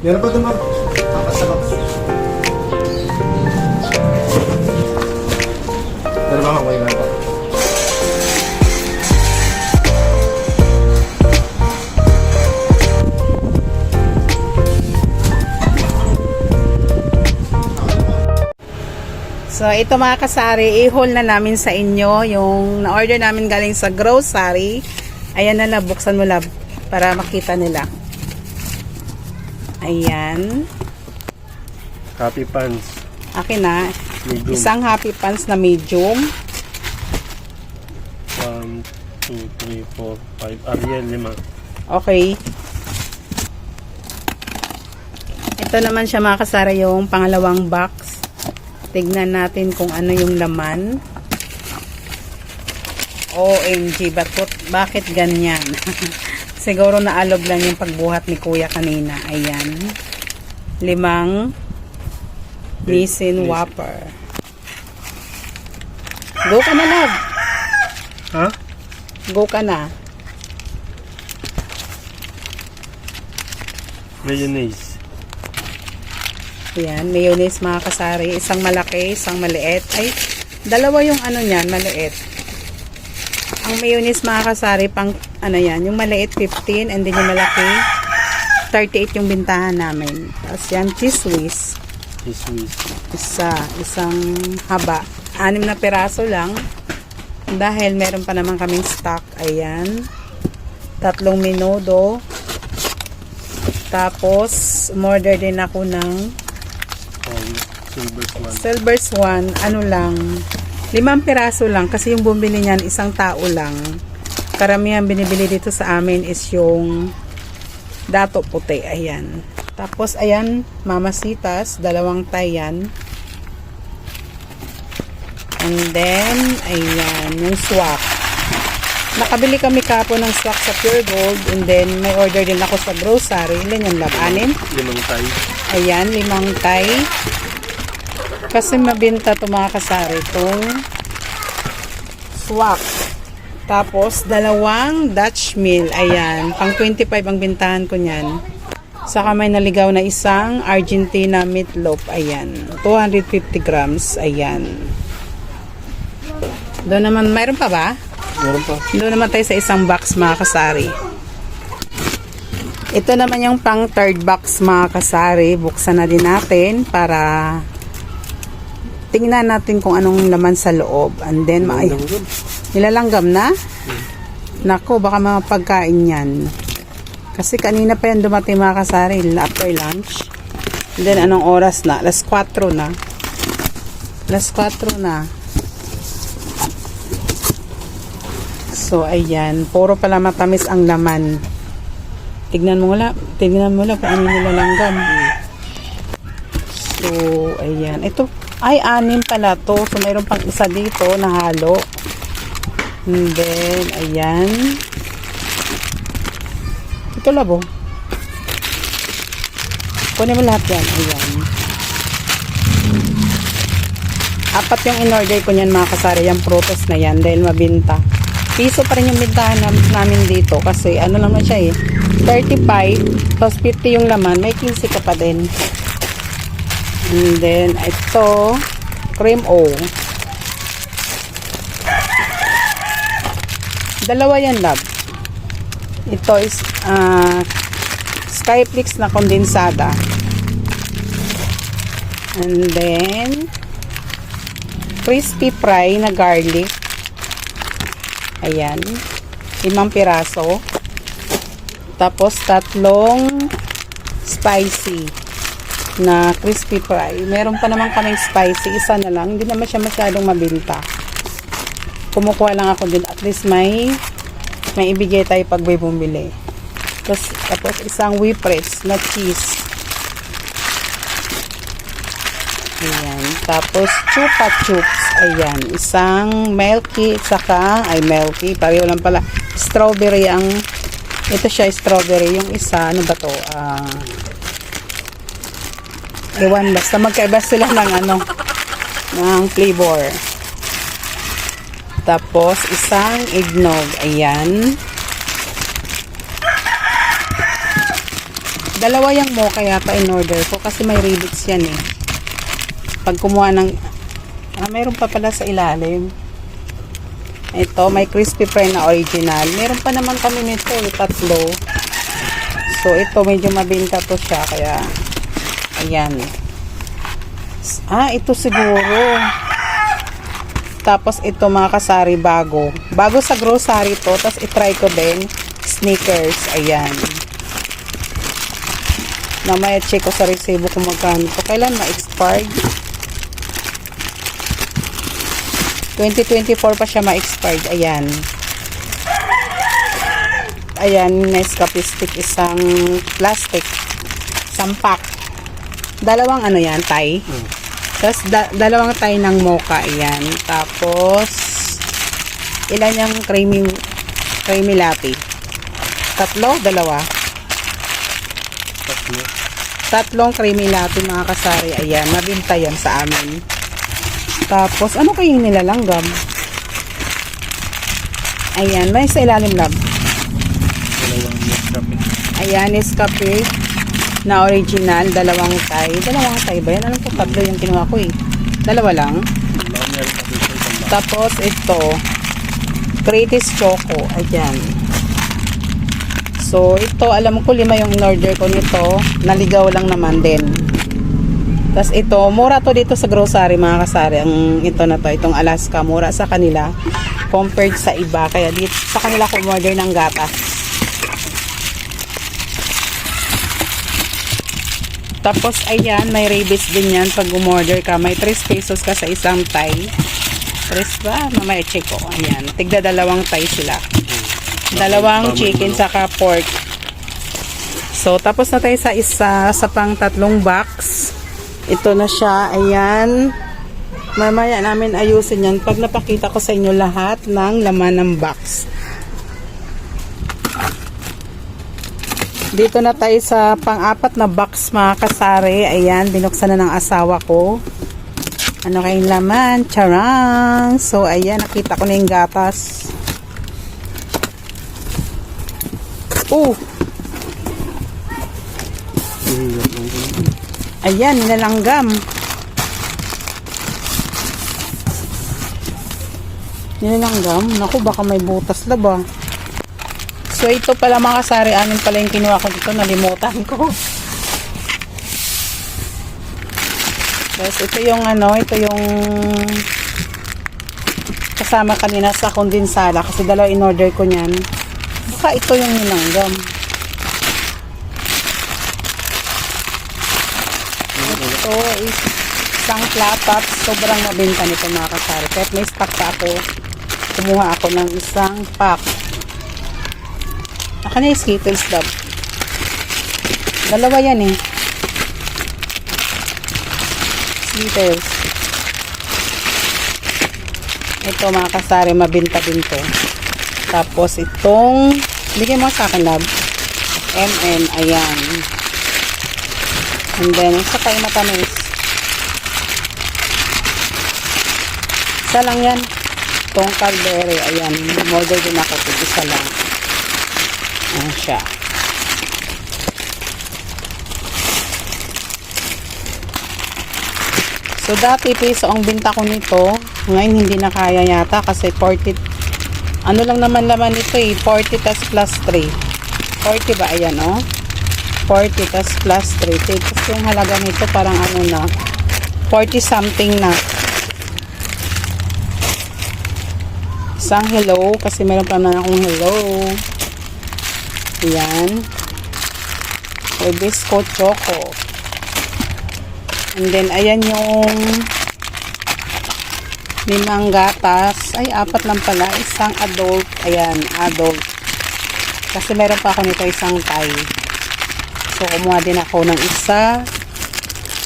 Meron pa doon, ma'am. Apat sa box. Meron ba, ma'am? May meron pa. So, ito mga kasari, i-haul na namin sa inyo yung na-order namin galing sa grocery. Ayan na, lab, buksan mo, lab, para makita nila. Ayan. Happy Pants. Akin na. Medium. Isang Happy Pants na medium. 1, 2, 3, 4, 5. Ariel, 5. Okay. Ito naman siya mga kasari, yung pangalawang box. Tignan natin kung ano yung laman. OMG, bakit ganyan? Siguro naalog lang yung pagbuhat ni Kuya kanina. Ayan. 5 Nissin Whopper. Go ka na, love. Ha? Go ka na. Mayonnaise. Ayan, mayonnaise mga kasari. Isang malaki, isang maliit. Ay, dalawa yung ano niyan, maliit. Ang mayonnaise mga kasari, pang ano yan, yung maliit 15 and then yung malaki 38 yung bintahan namin. Tapos yan, cheese whiz. Cheese whiz. Isang haba. 6 na piraso lang. Dahil meron pa naman kaming stock. Ayan. 3 menudo. Tapos, umorder din ako ng Silver Swan. Ano lang, 5 piraso lang. Kasi yung bumili niyan, isang tao lang. Karamihan binibili dito sa amin is yung dato puti. Ayan. Tapos, ayan, mamasitas. 2 tie yan. And then, ayan, yung swak. Nakabili kami kapo ng swak sa Pure Gold. And then, may order din ako sa grocery. Ilan yung lab? 6? 5 tie. Ayan, 5 tie. Kasi mabenta ito mga kasari. Itong swak. Tapos, 2 Dutch meal. Ayan, pang 25 ang bintahan ko niyan. Saka may naligaw na isang Argentina meatloaf. Ayan, 250 grams. Ayan. Doon naman, mayroon pa ba? Meron pa. Doon naman tayo sa isang box mga kasari. Ito naman yung pang 3rd box mga kasari. Buksan na din natin para tingnan natin kung anong laman sa loob. And then, nilalanggam na? Nako, baka mga pagkain yan. Kasi kanina pa yan dumating mga kasari after lunch. And then, anong oras na? Alas 4 na. Alas 4 na. So, ayan. Puro pala matamis ang laman. Tignan mo lang kung ano nilalanggam. So, ayan. Ito, ay, 6 pala to. So, mayroon pang isa dito na halo. And then, ayan. Ito labo. Kunin mo lahat yan. Ayan. 4 yung in-order ko niyan mga kasari. Yung prutos na yan dahil mabinta. Piso pa rin yung bintahan namin dito kasi ano naman siya 35 plus 50 yung laman, may 15 ka pa din. And then ito cream o. 2 yan lab. Ito is Skyflix na kondensada. And then crispy fry na garlic. Ayan. 5 piraso. Tapos 3 spicy na crispy fry. Meron pa naman kaming spicy. Isa na lang. Hindi naman siya masyadong mabinta. Kumukuha lang ako din. At least may ibigay tayo pag may bumili. Tapos isang whipped na cheese. Ayan. Tapos chupa chups. Ayan. Isang milky. Saka, milky. Pareho lang pala. Strawberry ang, ito siya strawberry. Yung isa, ano ba to? Ewan, basta magkaiba sila ng flavor. Tapos, isang eggnog. Ayan. Dalawa yung mocha yata in order ko kasi may rivets yan eh. Pag kumuha ng mayroon pa pala sa ilalim. Ito, may crispy fry na original. Meron pa naman kami nito, tatlo. So, ito medyo mabenta to siya. Kaya, ayan. Ito siguro. Tapos, ito mga kasari, bago. Bago sa grocery to. Tapos, itry ko din. Snickers. Ayan. Namaya check ko sa resibo kung magkano to. Kailan ma-expired? 2024 pa siya ma-expired. Ayan. Ayan, Nescafe stick, isang plastic. Isang pack. Dalawang ano yan, Thai. Tapos, dalawang Thai ng mocha. Ayan. Tapos, ilan yung creamy latte? Tatlo? Dalawa? Tatlong creamy latte mga kasari. Ayan, mabinta yan sa amin. Tapos, ano kayong nilalanggam? Ayan, may sa ilalim lab. Ayan, Nescafe na original, dalawang Thai. Dalawang Thai ba yan? Alam ko, tatlo yung kinuha ko eh. Dalawa lang. Tapos, ito, Creatis Choco. Ayan. So, ito, alam ko 5 yung in-order ko nito. Naligaw lang naman din. Tapos ito, mura to dito sa grocery mga kasari. Ang ito na to, itong Alaska, mura sa kanila compared sa iba. Kaya dito sa kanila ko order ng gatas. Tapos ayan, may rabies din yan pag umorder ka. May 3 pesos ka sa isang Thai. 3 ba? Mamaya check ko. Ayan, tigda 2 Thai sila. 2 chicken saka pork. So, tapos na tayo sa sa pang 3 box. Ito na siya. Ayan. Mamaya namin ayusin yan pag napakita ko sa inyo lahat ng laman ng box. Dito na tayo sa pang-4 na box mga kasari. Ayan, binuksan na ng asawa ko. Ano kayong laman? Charang! So, ayan, nakita ko na yung gatas. Oh! Ayan, nilalanggam. Nilalanggam? Naku, baka may butas na ba? So, ito pala mga kasari, amin pala yung kinuha ko dito, nalimutan ko. Tapos, ito yung ano, ito yung kasama kanina sa kondensada kasi 2 in-order ko niyan. Baka ito yung nilalanggam. Ito is isang platot. Sobrang mabenta nito mga kasari. Kahit may stock pa ako, kumuha ako ng isang pack. Aka na yung Skittles lab. 2 yan eh. Skittles. Ito mga kasari, mabenta din to. Tapos itong, bigay mo sa akin lab. MM, ayan. And then, isa tayo matamis. Isa lang yan. Itong Calderé. Ayan. Order din ako. Isa lang. Ayan siya. So, dati piso ang binta ko nito. Ngayon, hindi na kaya yata kasi 40. Ano lang naman laman nito eh. 40 tas plus 3. 40 ba? Ayan oh. 40 tas plus 3. Tapos yung halaga nito parang ano na 40 something na. Isang hello kasi meron pa naman akong hello. Ayan. Hibisco choco. And then ayan yung 5 gatas. Ay, 4 lang pala. Isang adult. Ayan, adult. Kasi meron pa ako nito isang Thai. So, kumuha din ako ng isa.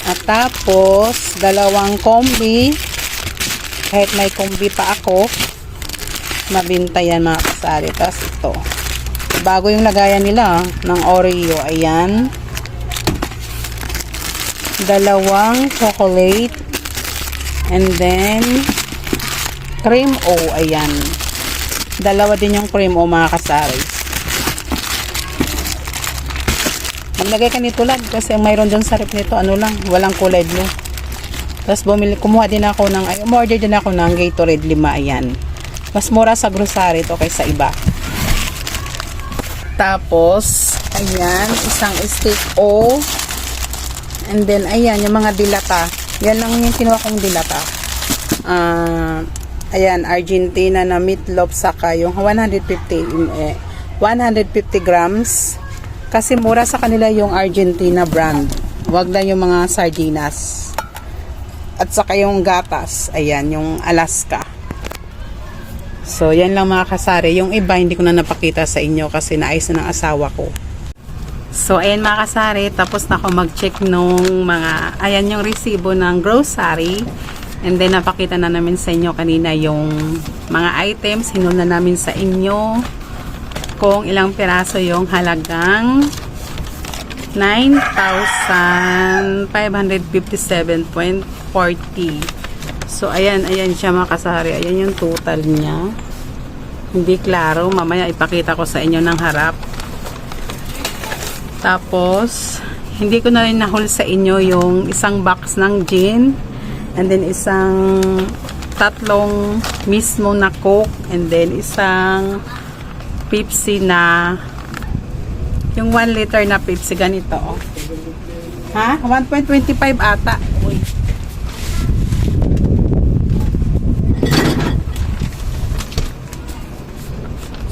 At tapos, 2 kombi. Kahit may kombi pa ako, mabinta yan mga kasari. Tapos ito. Bago yung lagayan nila ng Oreo. Ayan. 2 chocolate. And then, cream O. Ayan. 2 din yung cream O mga kasari. Maglagay ka nito lang kasi ang mayroon dyan sa rep nito, ano lang, walang kulay blue. Tapos kumuha din ako umorder din ako ng Gatorade 5, ayan. Mas mura sa grocery to kaysa iba. Tapos, ayan, isang steak o. And then, ayan, yung mga dilata. Yan lang yung kinuha kong dilata. Ayan, Argentina na meatloaf saka yung 150 grams. Kasi mura sa kanila yung Argentina brand. Wag lang yung mga sardinas. At saka yung gatas. Ayan, yung Alaska. So, yan lang mga kasari. Yung iba, hindi ko na napakita sa inyo kasi naayos na ng asawa ko. So, ayan mga kasari. Tapos na ako mag-check nung mga, ayan yung resibo ng grocery. And then, napakita na namin sa inyo kanina yung mga items. Hinul na namin sa inyo kung ilang piraso yung halagang 9,557.40. So, ayan siya mga kasari. Ayan yung total niya. Hindi klaro. Mamaya ipakita ko sa inyo ng harap. Tapos, hindi ko na rin nahul sa inyo yung isang box ng gin. And then, tatlong mismo na Coke. And then, isang Pepsi na yung 1 liter na Pepsi ganito oh. Ha? 1.25 ata. Uy.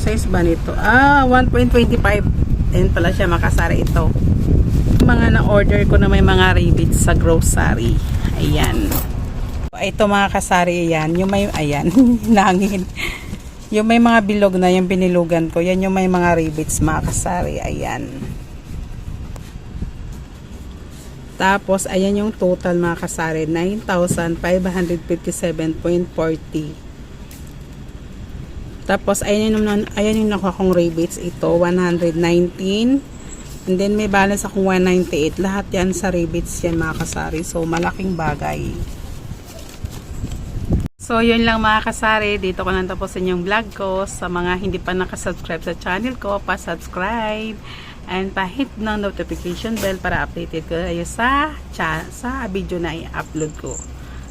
Size ba nito? 1.25. Ayan pala siya makasari ito. Mga na-order ko na may mga rebates sa grocery. Ayan. Ito mga kasari yan. Yung may, ayan, nangin. Yung may mga bilog na, yung binilugan ko, yan yung may mga rebates mga kasari. Ayan. Tapos, ayan yung total mga kasari. 9,557.40. Tapos, ayan yung nakuha kong rebates. Ito, 119. And then, may balance akong 198. Lahat yan sa rebates yan mga kasari. So, malaking bagay. So, yun lang mga kasari. Dito ko nang tapusin yung vlog ko. Sa mga hindi pa nakasubscribe sa channel ko, pa-subscribe. And pa-hit ng notification bell para updated ko kayo sa video na i-upload ko.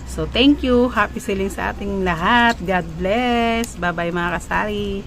So, thank you. Happy selling sa ating lahat. God bless. Bye-bye mga kasari.